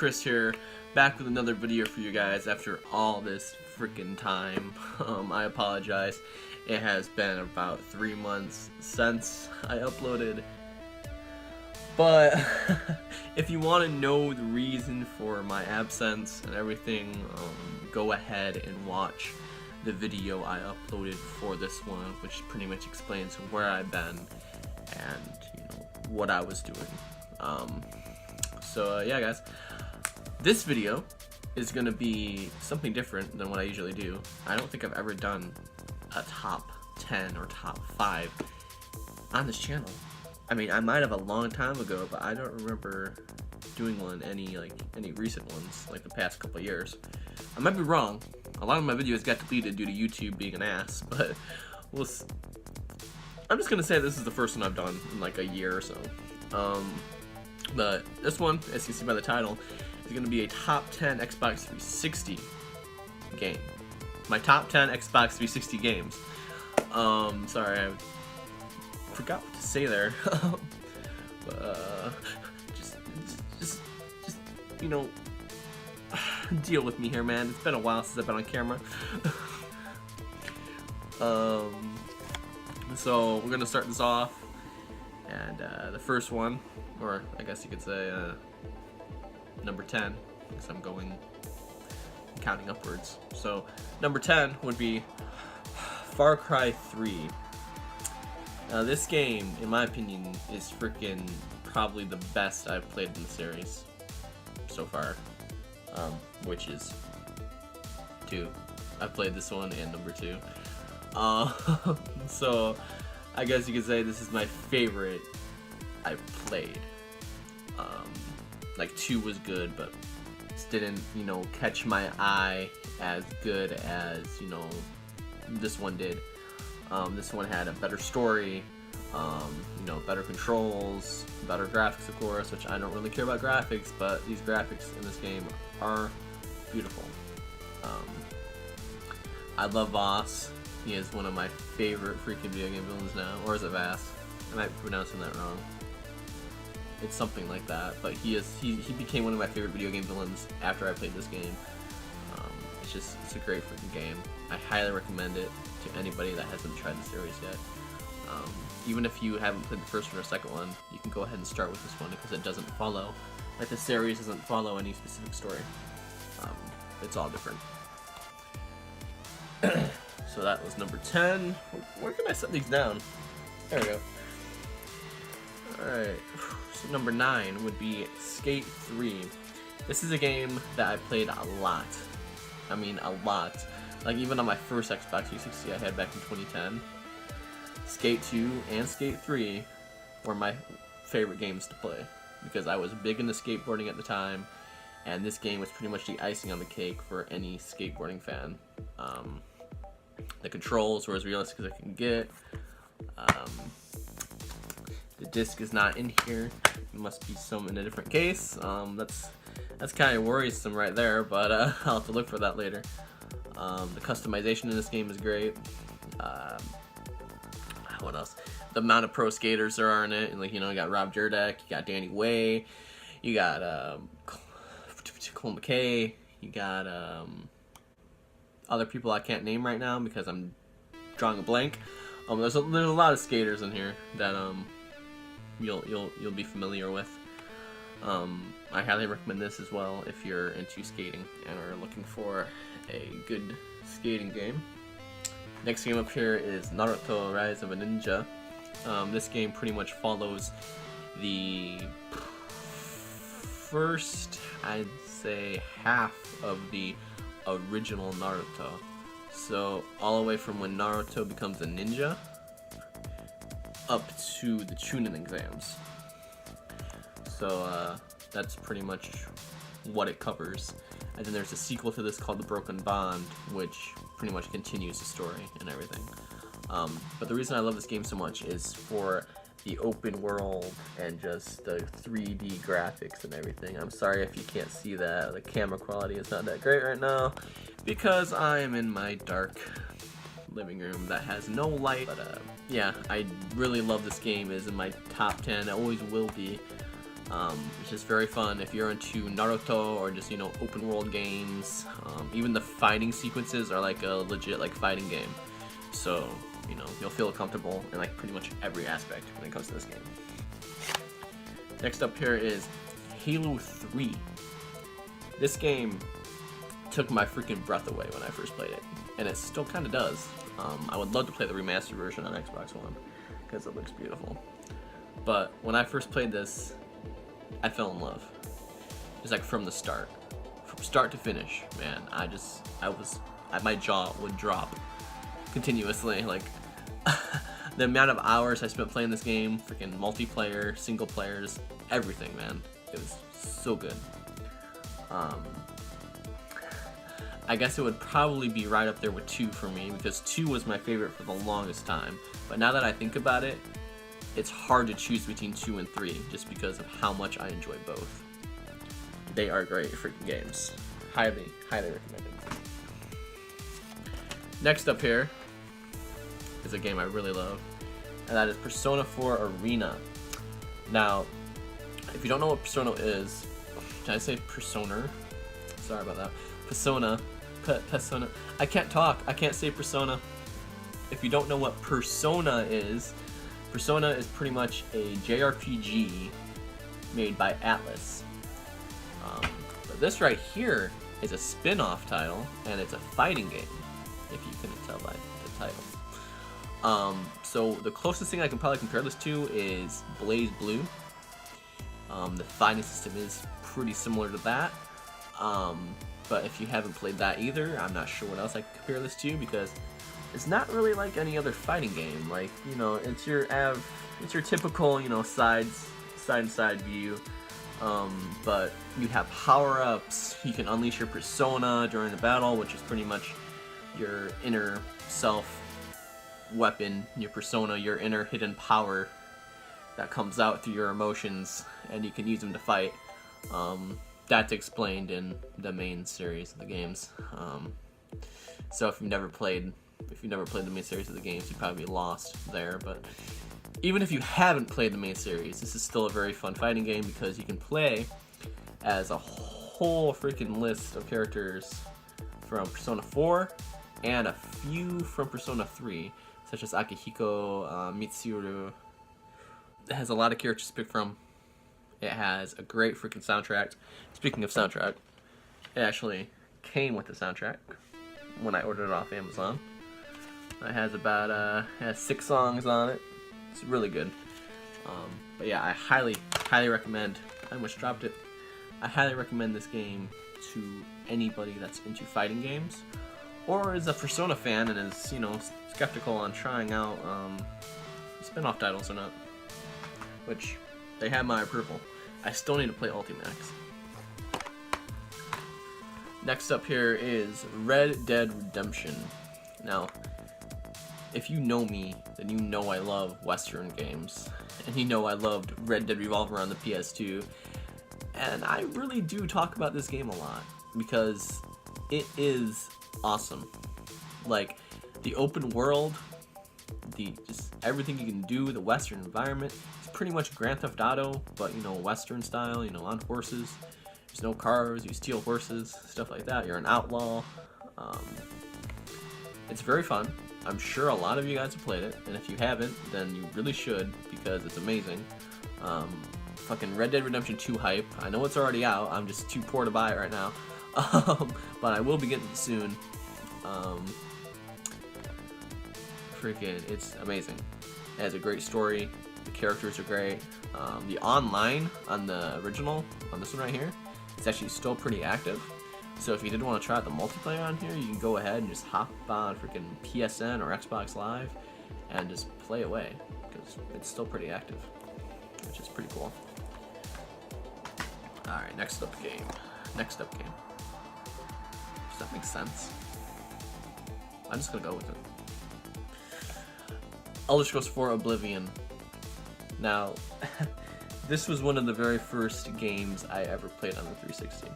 Chris here, back with another video for you guys after all this freaking time. I apologize. It has been about 3 months since I uploaded. But if you want to know the reason for my absence and everything, go ahead and watch the video I uploaded for this one, which pretty much explains where I've been and what I was doing. Yeah guys, this video is gonna be something different than what I usually do. I don't think I've ever done a top 10 or top 5 on this channel. I mean, I might have a long time ago, but I don't remember doing any recent ones, like the past couple years. I might be wrong. A lot of my videos got deleted due to YouTube being an ass, but I'm just gonna say this is the first one I've done in like a year or so. But this one, as you can see by the title, is gonna be a top 10 Xbox 360 game. My top 10 Xbox 360 games. Sorry, I forgot what to say there. Just deal with me here, man. It's been a while since I've been on camera. So we're gonna start this off, and the first one, or I guess you could say number 10, because I'm counting upwards. So number 10 would be Far Cry 3. Now this game, in my opinion, is freaking probably the best I've played in the series so far, which is 2. I've played this one and number 2. So I guess you could say this is my favorite I've played. Like 2 was good, but just didn't, catch my eye as good as, this one did. This one had a better story, better controls, better graphics, of course, which I don't really care about graphics, but these graphics in this game are beautiful. I love Voss. He is one of my favorite freaking video game villains now. Or is it Vass? I might be pronouncing that wrong. It's something like that, but he became one of my favorite video game villains after I played this game. It's a great freaking game. I highly recommend it to anybody that hasn't tried the series yet. Even if you haven't played the first one or second one, you can go ahead and start with this one because it doesn't follow, like the series doesn't follow any specific story. It's all different. So that was number 10. Where can I set these down? There we go. Alright, so number 9 would be Skate 3. This is a game that I played a lot. I mean, a lot. Like, even on my first Xbox 360 I had back in 2010. Skate 2 and Skate 3 were my favorite games to play, because I was big into skateboarding at the time, and this game was pretty much the icing on the cake for any skateboarding fan. The controls were as realistic as I can get. The disc is not in here. It must be some in a different case. That's kind of worrisome right there, but I'll have to look for that later. The customization in this game is great. What else? The amount of pro skaters there are in it, and you got Rob Dyrdek, you got Danny Way, you got Cole McKay, you got other people I can't name right now because I'm drawing a blank. There's a lot of skaters in here that you'll be familiar with. I highly recommend this as well if you're into skating and are looking for a good skating game. Next game up here is Naruto Rise of a Ninja. This game pretty much follows the first, I'd say, half of the original Naruto. So all the way from when Naruto becomes a ninja up to the Chunin exams. So that's pretty much what it covers. And then there's a sequel to this called The Broken Bond, which pretty much continues the story and everything. But the reason I love this game so much is for the open world and just the 3D graphics and everything. I'm sorry if you can't see that. The camera quality is not that great right now because I am in my dark living room that has no light. But yeah, I really love this game. It's in my top 10. It always will be. It's just very fun if you're into Naruto or just, you know, open world games. Even the fighting sequences are like a legit like fighting game. So, you know, you'll feel comfortable in like pretty much every aspect when it comes to this game. Next up here is Halo 3. This game took my freaking breath away when I first played it, and it still kind of does. I would love to play the remastered version on Xbox One because it looks beautiful. But when I first played this, I fell in love. It's like from the start, from start to finish. Man, my jaw would drop continuously. Like the amount of hours I spent playing this game, freaking multiplayer, single player, just everything, man. It was so good. I guess it would probably be right up there with 2 for me, because 2 was my favorite for the longest time. But now that I think about it, it's hard to choose between 2 and 3, just because of how much I enjoy both. They are great freaking games. Highly, highly recommended. Next up here is a game I really love, and that is Persona 4 Arena. Now, if you don't know what Persona is, did I say Persona? Sorry about that. Persona. I can't talk. I can't say Persona. If you don't know what Persona is pretty much a JRPG made by Atlas. But this right here is a spin-off title, and it's a fighting game, if you couldn't tell by the title. So the closest thing I can probably compare this to is Blaze Blue. The fighting system is pretty similar to that. But if you haven't played that either, I'm not sure what else I can compare this to, because it's not really like any other fighting game. Like, you know, it's your typical, you know, side and side view. But you have power-ups. You can unleash your persona during the battle, which is pretty much your inner self weapon, your persona, your inner hidden power that comes out through your emotions, and you can use them to fight. That's explained in the main series of the games. So if you've never played the main series of the games, you'd probably be lost there. But even if you haven't played the main series, this is still a very fun fighting game, because you can play as a whole freaking list of characters from Persona 4 and a few from Persona 3, such as Akihiko, Mitsuru. It has a lot of characters to pick from. It has a great freaking soundtrack. Speaking of soundtrack, it actually came with the soundtrack when I ordered it off Amazon. It has about 6 songs on it. It's really good. But yeah, I highly recommend. I almost dropped it. I highly recommend this game to anybody that's into fighting games, or is a Persona fan and is, you know, skeptical on trying out spin-off titles or not. Which they have my approval. I still need to play Ultimax. Next up here is Red Dead Redemption. Now, if you know me, then you know I love Western games. And you know I loved Red Dead Revolver on the PS2. And I really do talk about this game a lot, because it is awesome. Like, the open world, just everything you can do, the Western environment. It's pretty much Grand Theft Auto, but, you know, Western style, you know, on horses. There's no cars, you steal horses, stuff like that. You're an outlaw. It's very fun. I'm sure a lot of you guys have played it, and if you haven't, then you really should, because it's amazing. Fucking Red Dead Redemption 2 hype. I know it's already out, I'm just too poor to buy it right now. But I will be getting it soon. Freaking, it's amazing. It has a great story. The characters are great. The online on the original, on this one right here, it's actually still pretty active. So if you did want to try out the multiplayer on here, you can go ahead and just hop on freaking PSN or Xbox Live and just play away, because it's still pretty active, which is pretty cool. Alright, next up game. Does that make sense? I'm just gonna go with it. Elder Scrolls 4 Oblivion. Now, this was one of the very first games I ever played on the 360.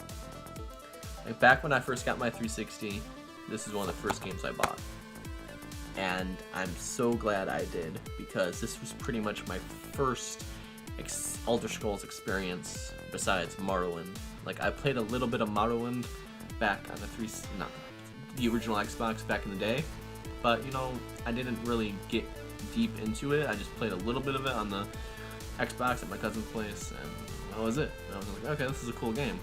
Like, back when I first got my 360, this is one of the first games I bought. And I'm so glad I did, because this was pretty much my first Elder Scrolls experience besides Morrowind. Like, I played a little bit of Morrowind back on the original Xbox back in the day, but you know, I didn't really get deep into it. I just played a little bit of it on the Xbox at my cousin's place, and that was it. And I was like, okay, this is a cool game.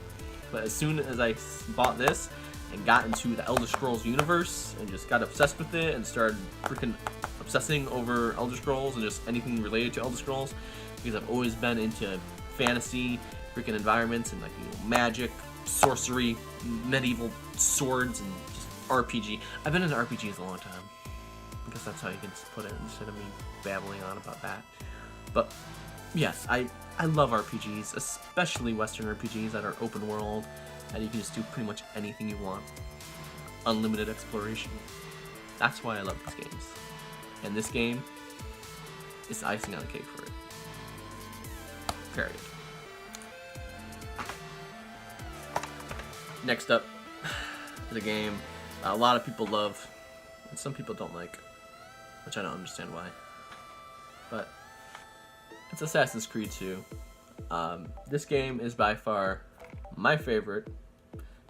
But as soon as I bought this and got into the Elder Scrolls universe and just got obsessed with it and started freaking obsessing over Elder Scrolls and just anything related to Elder Scrolls, because I've always been into fantasy freaking environments and, like, you know, magic, sorcery, medieval swords, and just RPG. I've been into RPGs a long time. I guess that's how you can put it instead of me babbling on about that. But yes, I love RPGs, especially Western RPGs that are open world, and you can just do pretty much anything you want. Unlimited exploration. That's why I love these games. And this game is icing on the cake for it. Period. Next up is a game a lot of people love, and some people don't like, which I don't understand why. But it's Assassin's Creed 2. This game is by far my favorite,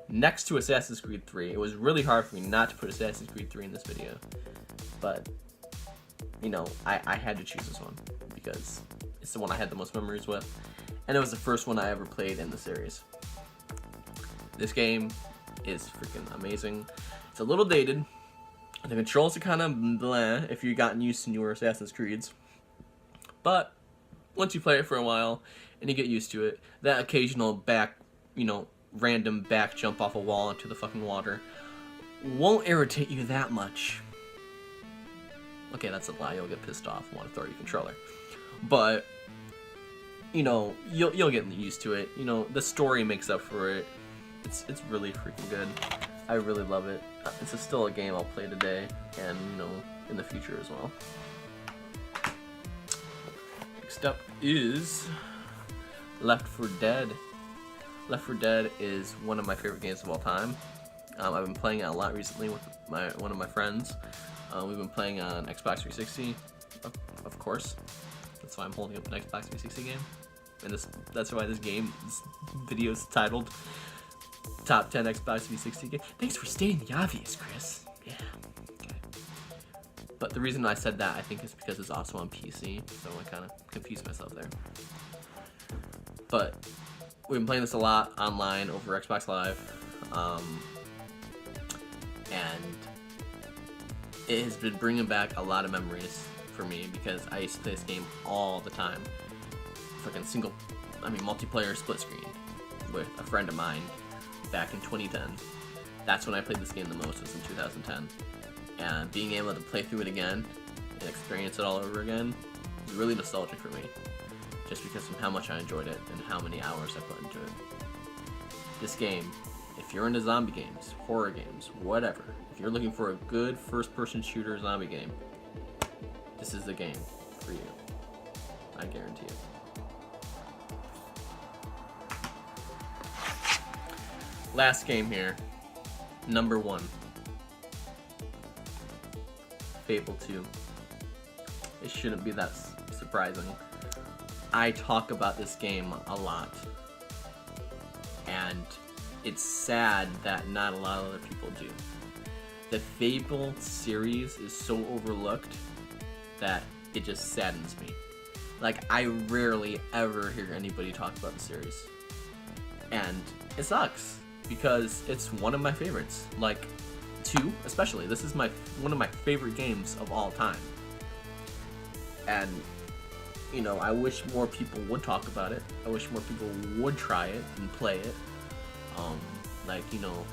next to Assassin's Creed 3. It was really hard for me not to put Assassin's Creed 3 in this video, but you know, I had to choose this one because it's the one I had the most memories with, and it was the first one I ever played in the series. This game is freaking amazing. It's a little dated. The controls are kind of bleh if you've gotten used to newer Assassin's Creeds, but once you play it for a while and you get used to it, that occasional random back jump off a wall into the fucking water won't irritate you that much. Okay, that's a lie. You'll get pissed off and want to throw your controller. But, you know, you'll get used to it. You know, the story makes up for it. It's really freaking good. I really love it. It's still a game I'll play today and, you know, in the future as well. Next up is Left 4 Dead. Left 4 Dead is one of my favorite games of all time. I've been playing it a lot recently with one of my friends. We've been playing on Xbox 360, of course. That's why I'm holding up an Xbox 360 game. And that's why this video is titled Top 10 Xbox 360 Game. Thanks for stating the obvious, Chris. Yeah. Okay. But the reason I said that, I think, is because it's also on PC, so I kind of confused myself there. But we've been playing this a lot online over Xbox Live, and it has been bringing back a lot of memories for me because I used to play this game all the time. Fucking multiplayer split screen with a friend of mine back in 2010. That's when I played this game the most, was in 2010. And being able to play through it again and experience it all over again is really nostalgic for me, just because of how much I enjoyed it and how many hours I put into it. This game, if you're into zombie games, horror games, whatever, if you're looking for a good first-person shooter zombie game, this is the game for you. I guarantee it. Last game here, number 1. Fable II. It shouldn't be that surprising. I talk about this game a lot, and it's sad that not a lot of other people do. The Fable series is so overlooked that it just saddens me. Like, I rarely ever hear anybody talk about the series, and it sucks because it's one of my favorites. Like, 2 especially. This is one of my favorite games of all time, and you know, I wish more people would talk about it. I wish more people would try it and play it. Like, you know,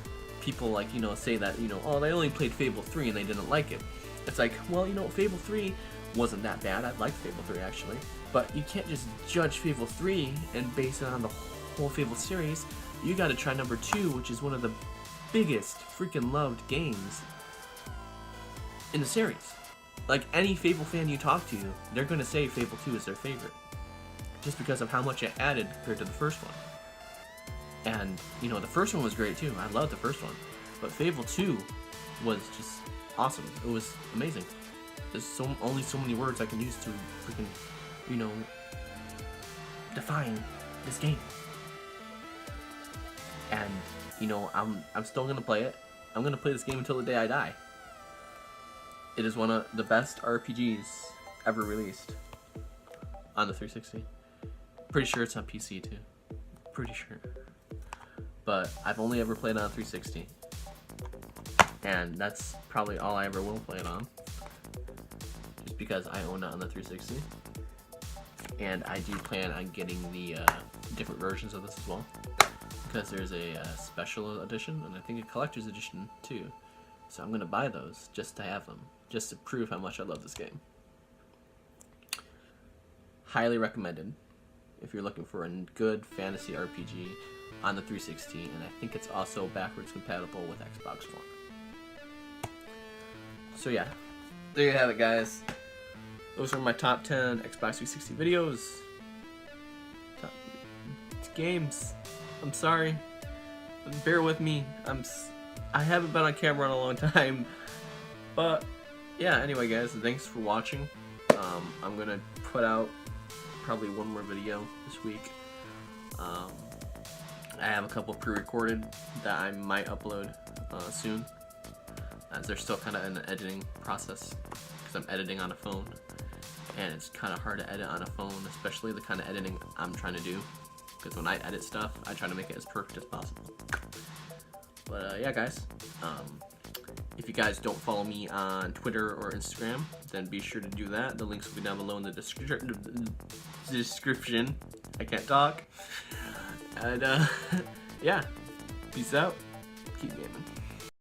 people, like, you know, say that, you know, oh, they only played Fable 3 and they didn't like it. It's like, well, you know, Fable 3 wasn't that bad. I liked Fable 3 actually. But you can't just judge Fable 3 and base it on the whole Fable series. You gotta try number 2, which is one of the biggest freaking loved games in the series. Like, any Fable fan you talk to, they're gonna say Fable 2 is their favorite, just because of how much it added compared to the first one. And, you know, the first one was great too. I loved the first one. But Fable 2 was just awesome. It was amazing. There's only so many words I can use to freaking, you know, define this game. And you know, I'm still gonna play it. I'm gonna play this game until the day I die. It is one of the best RPGs ever released on the 360. Pretty sure it's on PC too. Pretty sure. But I've only ever played it on 360. And that's probably all I ever will play it on. Just because I own it on the 360. And I do plan on getting the different versions of this as well. Because there's a special edition and I think a collector's edition too. So I'm going to buy those just to have them. Just to prove how much I love this game. Highly recommended if you're looking for a good fantasy RPG on the 360, and I think it's also backwards compatible with Xbox One. So yeah, there you have it, guys. Those are my top 10 Xbox 360 videos. It's games. I'm sorry. Bear with me. I haven't been on camera in a long time, but yeah. Anyway, guys, thanks for watching. I'm gonna put out probably one more video this week. I have a couple pre-recorded that I might upload soon, as they're still kind of in the editing process because I'm editing on a phone, and it's kind of hard to edit on a phone, especially the kind of editing I'm trying to do. Because when I edit stuff, I try to make it as perfect as possible. But yeah, guys. If you guys don't follow me on Twitter or Instagram, then be sure to do that. The links will be down below in the description. I can't talk. And yeah, peace out. Keep gaming.